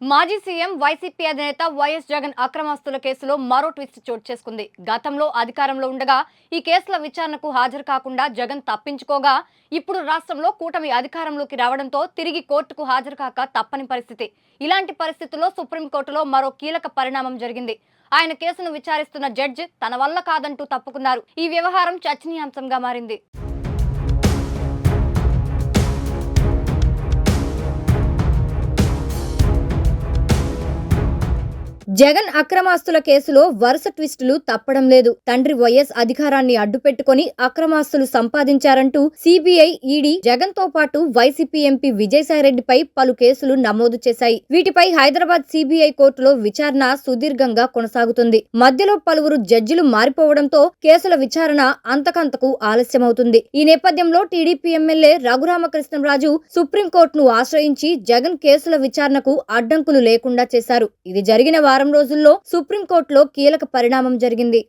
మాజీ CM YCP అధినేత YS Jagan అక్రమాస్తుల కేసులో మరో ట్విస్ట్ చోటు చేసుకుంది. గతంలో అధికారంలో ఉండగా ఈ కేసుల విచారణకు హాజరు కాకుండా జగన్ తప్పించుకోగా, ఇప్పుడు రాష్ట్రంలో కూటమి అధికారంలోకి రావడంతో తిరిగి కోర్టుకు హాజరు కాక తప్పని పరిస్థితి. ఇలాంటి పరిస్థితుల్లో సుప్రీంకోర్టులో మరో కీలక పరిణామం జరిగింది. ఆయన కేసును విచారిస్తున్న జడ్జి తన వల్ల కాదంటూ తప్పుకున్నారు. ఈ వ్యవహారం చర్చనీయాంశంగా మారింది. జగన్ అక్రమాస్తుల కేసులో వరుస ట్విస్టులు తప్పడం లేదు. తండ్రి వైఎస్ అధికారాన్ని అడ్డుపెట్టుకుని అక్రమాస్తులు సంపాదించారంటూ సిబిఐ, ఈడీ జగన్ తో పాటు వైసీపీ ఎంపీ విజయసాయిరెడ్డిపై పలు కేసులు నమోదు చేశాయి. వీటిపై హైదరాబాద్ సిబిఐ కోర్టులో విచారణ సుదీర్ఘంగా కొనసాగుతుంది. మధ్యలో పలువురు జడ్జిలు మారిపోవడంతో కేసుల విచారణ అంతకంతకు ఆలస్యమవుతుంది. ఈ నేపథ్యంలో టీడీపీ ఎమ్మెల్యే రఘురామకృష్ణంరాజు సుప్రీంకోర్టును ఆశ్రయించి జగన్ కేసుల విచారణకు అడ్డంకులు లేకుండా చేశారు. ఇది జరిగిన వారం రోజుల్లో సుప్రీంకోర్టులో కీలక పరిణామం జరిగింది.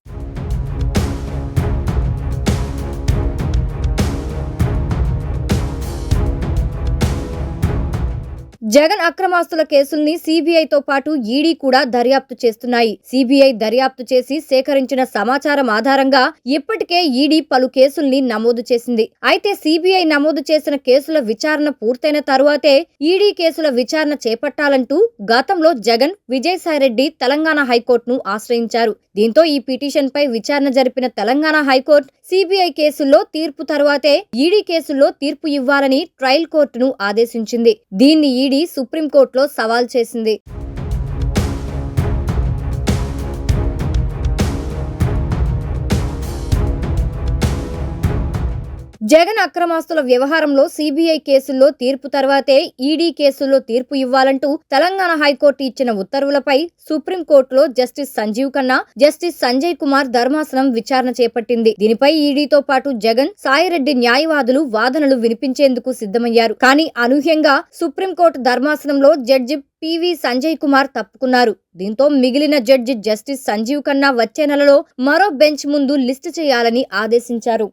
జగన్ అక్రమాస్తుల కేసుల్ని సిబిఐతో పాటు ఈడీ కూడా దర్యాప్తు చేస్తున్నాయి. సిబిఐ దర్యాప్తు చేసి సేకరించిన సమాచారం ఆధారంగా ఇప్పటికే ఈడీ పలు కేసుల్ని నమోదు చేసింది. అయితే సిబిఐ నమోదు చేసిన కేసుల విచారణ పూర్తయిన తరువాతే ఈడీ కేసుల విచారణ చేపట్టాలంటూ గతంలో జగన్, విజయసాయిరెడ్డి తెలంగాణ హైకోర్టును ఆశ్రయించారు. దీంతో ఈ పిటిషన్ పై విచారణ జరిపిన తెలంగాణ హైకోర్టు సిబిఐ కేసుల్లో తీర్పు తరువాతే ఈడీ కేసుల్లో తీర్పు ఇవ్వాలని ట్రయల్ కోర్టును ఆదేశించింది. దీన్ని ఈడీ సుప్రీంకోర్టులో సవాల్ చేసింది. జగన్ అక్రమాస్తుల వ్యవహారంలో సిబిఐ కేసుల్లో తీర్పు తర్వాతే ఈడీ కేసుల్లో తీర్పు ఇవ్వాలంటూ తెలంగాణ హైకోర్టు ఇచ్చిన ఉత్తర్వులపై సుప్రీంకోర్టులో జస్టిస్ సంజీవ్ ఖన్నా, జస్టిస్ సంజయ్ కుమార్ ధర్మాసనం విచారణ చేపట్టింది. దీనిపై ఈడీతో పాటు జగన్, సాయిరెడ్డి న్యాయవాదులు వాదనలు వినిపించేందుకు సిద్ధమయ్యారు. కానీ అనూహ్యంగా సుప్రీంకోర్టు ధర్మాసనంలో జడ్జి పివి సంజయ్ కుమార్ తప్పుకున్నారు. దీంతో మిగిలిన జడ్జి జస్టిస్ సంజీవ్ ఖన్నా వచ్చే నెలలో మరో బెంచ్ ముందు లిస్టు చేయాలని ఆదేశించారు.